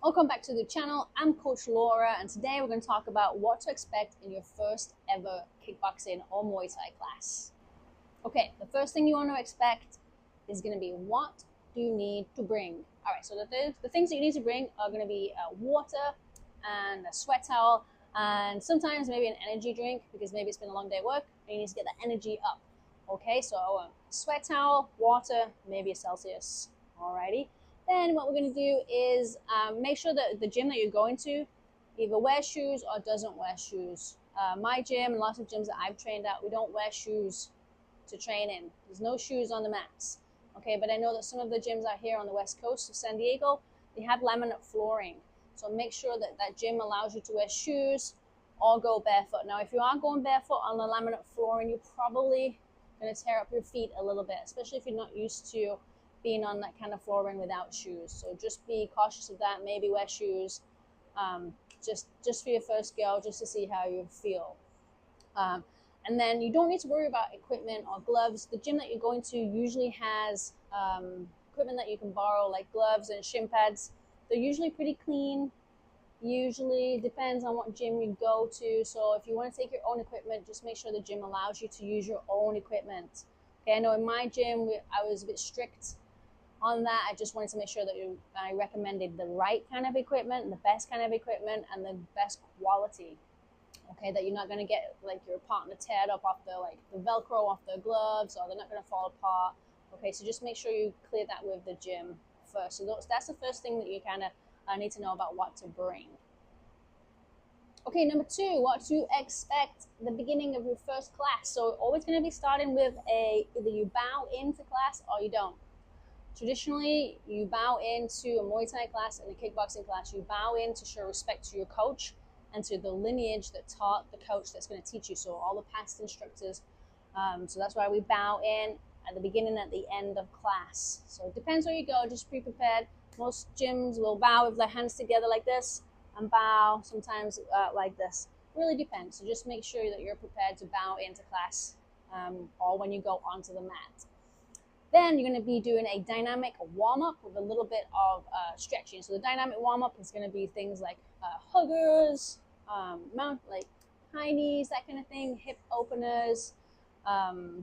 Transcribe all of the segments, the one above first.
Welcome back to the channel. I'm Coach Laura, and today we're going to talk about what to expect in your first ever kickboxing or Muay Thai class. Okay, the first thing you want to expect is going to be, what do you need to bring? All right, so the things that you need to bring are going to be water and a sweat towel, and sometimes maybe an energy drink because maybe it's been a long day at work and you need to get that energy up. Okay, so sweat towel, water, maybe a Celsius. Alrighty. Then what we're going to do is make sure that the gym that you're going to either wears shoes or doesn't wear shoes. My gym and lots of gyms that I've trained at, we don't wear shoes to train in. There's no shoes on the mats. Okay, but I know that some of the gyms out here on the west coast of San Diego, they have laminate flooring. So make sure that that gym allows you to wear shoes or go barefoot. Now, if you are going barefoot on the laminate flooring, you're probably going to tear up your feet a little bit, especially if you're not used to being on that kind of flooring without shoes. So just be cautious of that. Maybe wear shoes just for your first go, just to see how you feel. And then you don't need to worry about equipment or gloves. The gym that you're going to usually has equipment that you can borrow, like gloves and shin pads. They're usually pretty clean. Usually depends on what gym you go to. So if you want to take your own equipment, just make sure the gym allows you to use your own equipment. Okay, I know in my gym, I was a bit strict on that. I just wanted to make sure that I recommended the right kind of equipment, the best kind of equipment, and the best quality. Okay, that you're not going to get like your partner teared up off the Velcro off the gloves, or they're not going to fall apart. Okay, so just make sure you clear that with the gym first. So that's the first thing that you kind of need to know about what to bring. Okay, number two, what to expect at the beginning of your first class. So always going to be starting with either you bow into class or you don't. Traditionally, you bow into a Muay Thai class and a kickboxing class. You bow in to show respect to your coach and to the lineage that taught the coach that's going to teach you. So all the past instructors. So that's why we bow in at the beginning and at the end of class. So it depends where you go. Just be prepared. Most gyms will bow with their hands together like this and bow sometimes like this. Really depends. So just make sure that you're prepared to bow into class or when you go onto the mat. Then you're going to be doing a dynamic warm-up with a little bit of stretching. So the dynamic warm-up is going to be things like huggers, like high knees, that kind of thing, hip openers,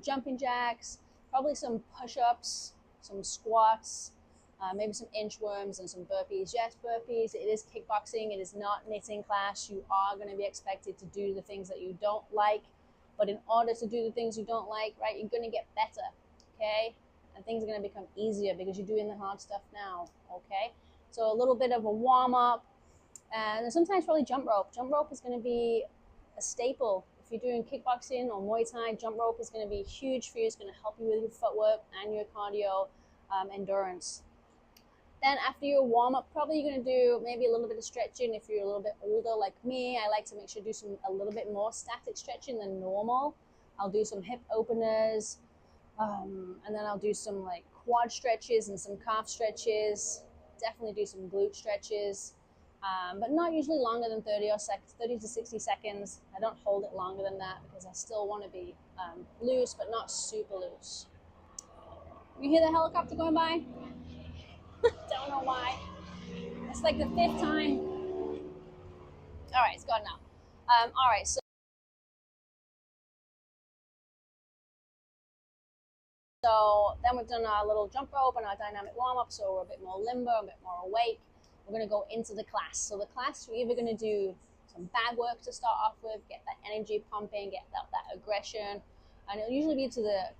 jumping jacks, probably some push-ups, some squats, maybe some inchworms and some burpees. Yes, burpees. It is kickboxing. It is not knitting class. You are going to be expected to do the things that you don't like. But in order to do the things you don't like, right, you're going to get better, okay? And things are going to become easier because you're doing the hard stuff now, okay? So a little bit of a warm-up, and sometimes probably jump rope. Jump rope is going to be a staple. If you're doing kickboxing or Muay Thai, jump rope is going to be huge for you. It's going to help you with your footwork and your cardio endurance. Then after your warm-up, probably you're going to do maybe a little bit of stretching. If you're a little bit older like me, I like to make sure to do a little bit more static stretching than normal. I'll do some hip openers, and then I'll do some like quad stretches and some calf stretches. Definitely do some glute stretches, but not usually longer than 30 to 60 seconds. I don't hold it longer than that because I still want to be loose, but not super loose. You hear the helicopter going by? Don't know why. It's like the 5th time. All right, it's gone now. All right, so then we've done our little jump rope and our dynamic warm-up, so we're a bit more limber, a bit more awake. We're going to go into the class. So the class, we're either going to do some bag work to start off with, get that energy pumping, get that aggression, and it'll usually be to the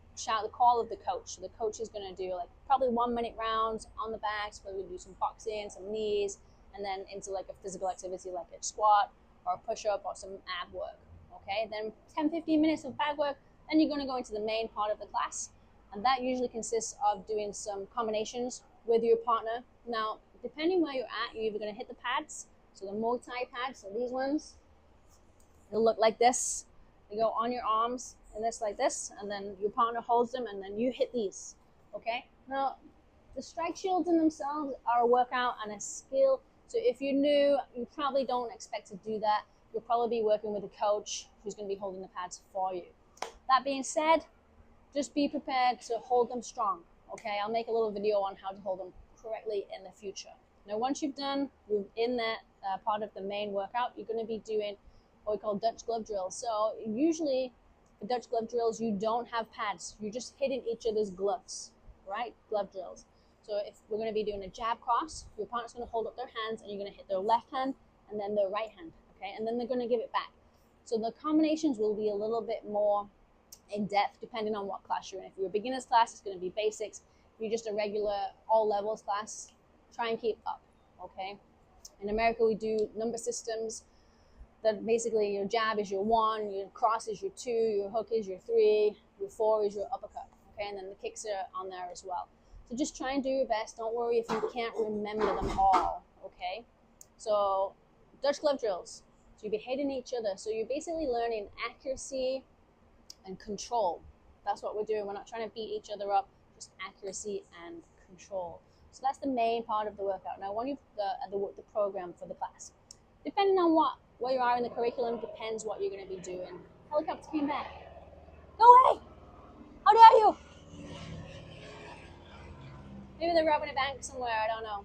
call of the coach. So the coach is going to do like probably 1-minute rounds on the bags, where we do some boxing, some knees, and then into like a physical activity like a squat or a push-up or some ab work. Okay, then 10-15 minutes of bag work, then you're going to go into the main part of the class. And that usually consists of doing some combinations with your partner. Now, depending where you're at, you're either going to hit the pads, so the Muay Thai pads, so these ones, they'll look like this. They go on your arms, and this like this, and then your partner holds them, and then you hit these, okay? Now, the strike shields in themselves are a workout and a skill. So if you're new, you probably don't expect to do that. You'll probably be working with a coach who's going to be holding the pads for you. That being said, just be prepared to hold them strong, okay? I'll make a little video on how to hold them correctly in the future, Now, once you've done in that part of the main workout, you're going to be doing what we call Dutch glove drills. So usually for Dutch glove drills, you don't have pads. You're just hitting each other's gloves, right? Glove drills. So if we're going to be doing a jab cross, your opponent's going to hold up their hands and you're going to hit their left hand and then their right hand, okay? And then they're going to give it back. So the combinations will be a little bit more in depth depending on what class you're in. If you're a beginner's class, it's going to be basics. If you're just a regular all levels class, try and keep up, okay? In America, we do number systems that basically your jab is your 1, your cross is your 2, your hook is your 3, your 4 is your uppercut, okay? And then the kicks are on there as well. So just try and do your best. Don't worry if you can't remember them all, okay? So Dutch glove drills. So you'll be hitting each other. So you're basically learning accuracy and control. That's what we're doing. We're not trying to beat each other up, just accuracy and control. So that's the main part of the workout. Now, when you've the program for the class, depending on where you are in the curriculum, depends what you're going to be doing. Helicopter came back. Go away! How dare you! Maybe they're robbing a bank somewhere. I don't know.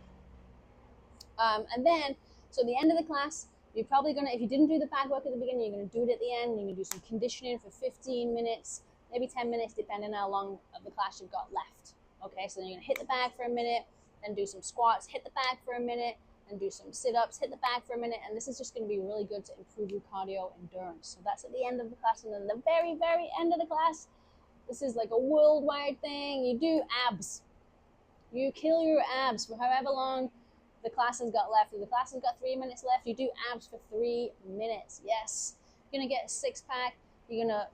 And then, so at the end of the class, you're probably going to, if you didn't do the pad work at the beginning, you're going to do it at the end. You're going to do some conditioning for 15 minutes, maybe 10 minutes, depending on how long of the class you've got left. Okay, so then you're going to hit the bag for a minute, then do some squats, hit the bag for a minute, and do some sit-ups, hit the bag for a minute, and this is just going to be really good to improve your cardio endurance. So that's at the end of the class, and then the very, very end of the class, this is like a worldwide thing. You do abs. You kill your abs for however long the class has got left. If the class has got 3 minutes left, you do abs for 3 minutes. Yes. You're going to get a six-pack. You're going to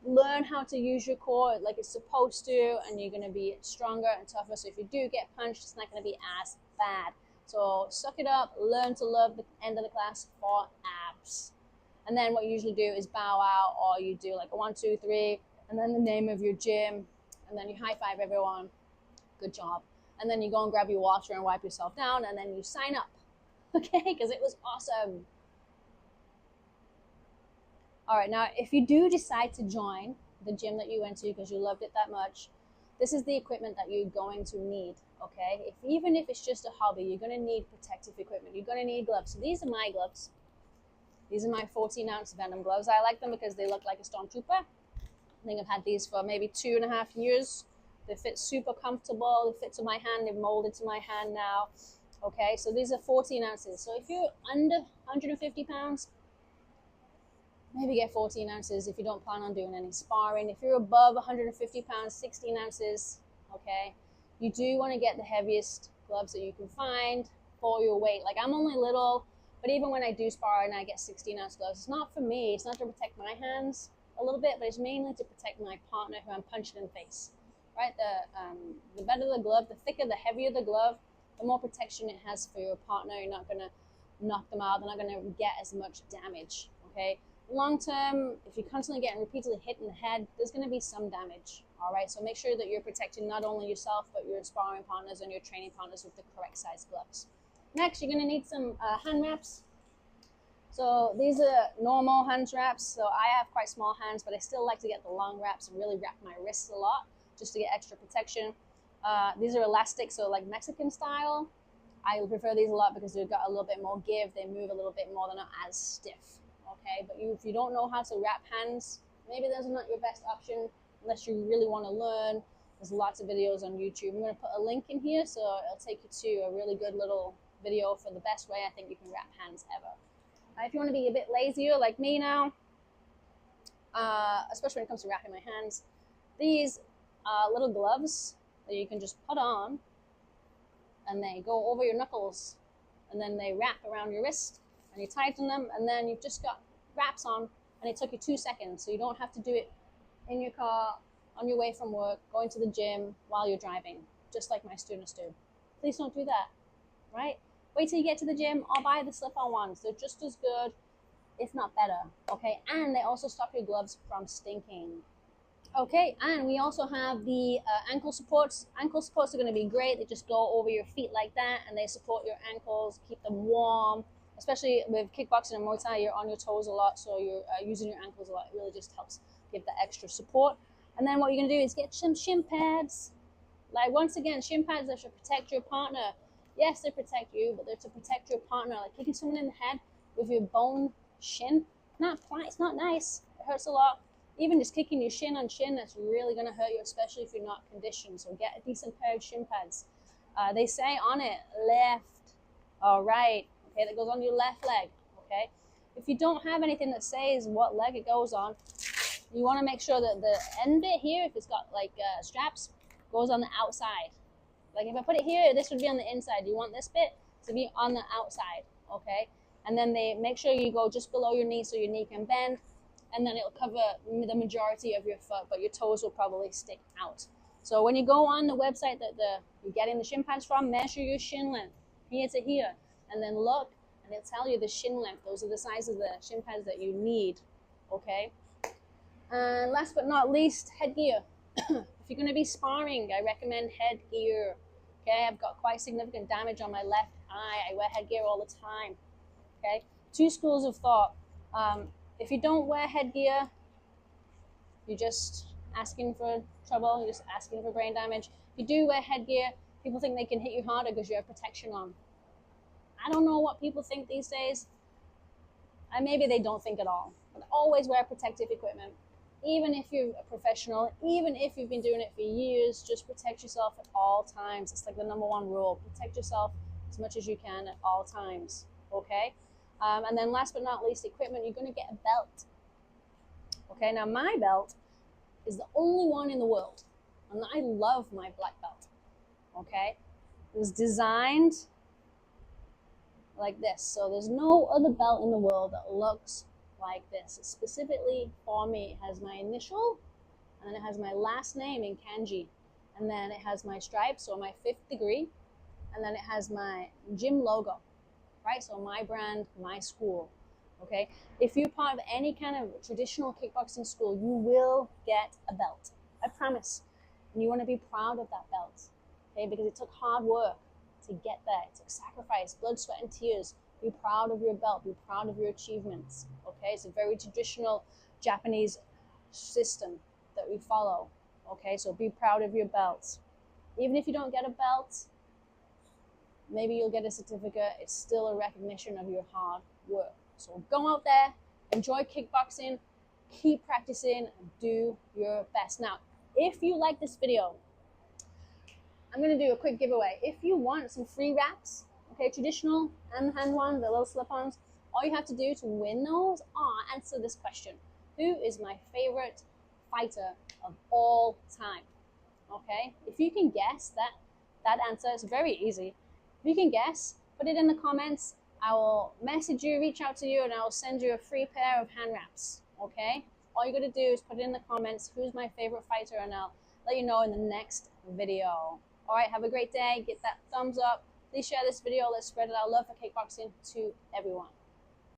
learn how to use your core like it's supposed to, and you're going to be stronger and tougher. So if you do get punched, it's not going to be as bad. So suck it up. Learn to love the end of the class for abs. And then what you usually do is bow out, or you do like a 1, 2, 3, and then the name of your gym, and then you high-five everyone. Good job. And then you go and grab your water and wipe yourself down, and then you sign up, okay? Because it was awesome. All right, now if you do decide to join the gym that you went to because you loved it that much, this is the equipment that you're going to need, okay? Even if it's just a hobby, you're going to need protective equipment. You're going to need gloves. So these are my gloves. These are my 14-ounce Venom gloves. I like them because they look like a stormtrooper. I think I've had these for maybe 2.5 years. They fit super comfortable. They fit to my hand. They've molded to my hand now. Okay, so these are 14 ounces. So if you're under 150 pounds, maybe get 14 ounces if you don't plan on doing any sparring. If you're above 150 pounds, 16 ounces, okay? You do want to get the heaviest gloves that you can find for your weight. Like, I'm only little, but even when I do spar and I get 16-ounce gloves, it's not for me. It's not to protect my hands a little bit, but it's mainly to protect my partner who I'm punching in the face. Right, the better the glove, the thicker, the heavier the glove, the more protection it has for your partner. You're not going to knock them out. They're not going to get as much damage, okay? Long term, if you're constantly getting repeatedly hit in the head, there's going to be some damage, all right? So make sure that you're protecting not only yourself, but your sparring partners and your training partners with the correct size gloves. Next, you're going to need some hand wraps. So these are normal hand wraps. So I have quite small hands, but I still like to get the long wraps and really wrap my wrists a lot, just to get extra protection. These are elastic, so like Mexican style. I prefer these a lot because they've got a little bit more give. They move a little bit more. They're not as stiff, okay? But if you don't know how to wrap hands, maybe those are not your best option unless you really want to learn. There's lots of videos on YouTube. I'm going to put a link in here, so it'll take you to a really good little video for the best way I think you can wrap hands ever. If you want to be a bit lazier like me now, especially when it comes to wrapping my hands, these little gloves that you can just put on, and they go over your knuckles, and then they wrap around your wrist, and you tighten them, and then you've just got wraps on, and it took you 2 seconds, so you don't have to do it in your car, on your way from work, going to the gym while you're driving, just like my students do. Please don't do that, right? Wait till you get to the gym, or buy the slip-on ones. They're just as good, if not better, okay? And they also stop your gloves from stinking. Okay, and we also have the ankle supports. Ankle supports are going to be great. They just go over your feet like that, and they support your ankles, keep them warm. Especially with kickboxing and Muay Thai, you're on your toes a lot, so you're using your ankles a lot. It really just helps give that extra support. And then what you're going to do is get some shin pads. Like, once again, shin pads that should protect your partner. Yes, they protect you, but they're to protect your partner. Like kicking someone in the head with your bone shin, it's not nice. It hurts a lot. Even just kicking your shin on shin, that's really going to hurt you, especially if you're not conditioned. So get a decent pair of shin pads. They say on it, left or right. Okay, that goes on your left leg. Okay, if you don't have anything that says what leg it goes on, you want to make sure that the end bit here, if it's got like straps, goes on the outside. Like if I put it here, this would be on the inside. You want this bit to be on the outside, okay? And then they make sure you go just below your knee so your knee can bend, and then it'll cover the majority of your foot, but your toes will probably stick out. So when you go on the website that you're getting the shin pads from, measure your shin length here to here, and then look, and it'll tell you the shin length. Those are the size of the shin pads that you need, okay? And last but not least, headgear. If you're going to be sparring, I recommend headgear. Okay, I've got quite significant damage on my left eye. I wear headgear all the time. Okay, 2 schools of thought. If you don't wear headgear, you're just asking for trouble. You're just asking for brain damage. If you do wear headgear, people think they can hit you harder because you have protection on. I don't know what people think these days. Maybe they don't think at all. But always wear protective equipment. Even if you're a professional, even if you've been doing it for years, just protect yourself at all times. It's like the #1 rule. Protect yourself as much as you can at all times, okay? And then last but not least, equipment, you're going to get a belt. Okay, now my belt is the only one in the world, and I love my black belt, okay? It was designed like this, so there's no other belt in the world that looks like this. It's specifically for me. It has my initial, and then it has my last name in kanji, and then it has my stripes, or my 5th degree, and then it has my gym logo, right? So my brand, my school, okay? If you're part of any kind of traditional kickboxing school, you will get a belt, I promise. And you want to be proud of that belt, okay? Because it took hard work to get there. It took sacrifice, blood, sweat, and tears. Be proud of your belt. Be proud of your achievements. Okay, it's a very traditional Japanese system that we follow. Okay, so be proud of your belts. Even if you don't get a belt, maybe you'll get a certificate. It's still a recognition of your hard work. So go out there, enjoy kickboxing, keep practicing, and do your best. Now, if you like this video, I'm going to do a quick giveaway. If you want some free wraps, okay, traditional and hand ones, the little slip-ons, all you have to do to win those are answer this question. Who is my favorite fighter of all time? Okay, if you can guess that answer, it's very easy. If you can guess, put it in the comments. I will message you, reach out to you, and I will send you a free pair of hand wraps, okay? All you got to do is put it in the comments, who's my favorite fighter, and I'll let you know in the next video. All right, have a great day. Get that thumbs up. Please share this video. Let's spread our love for kickboxing to everyone.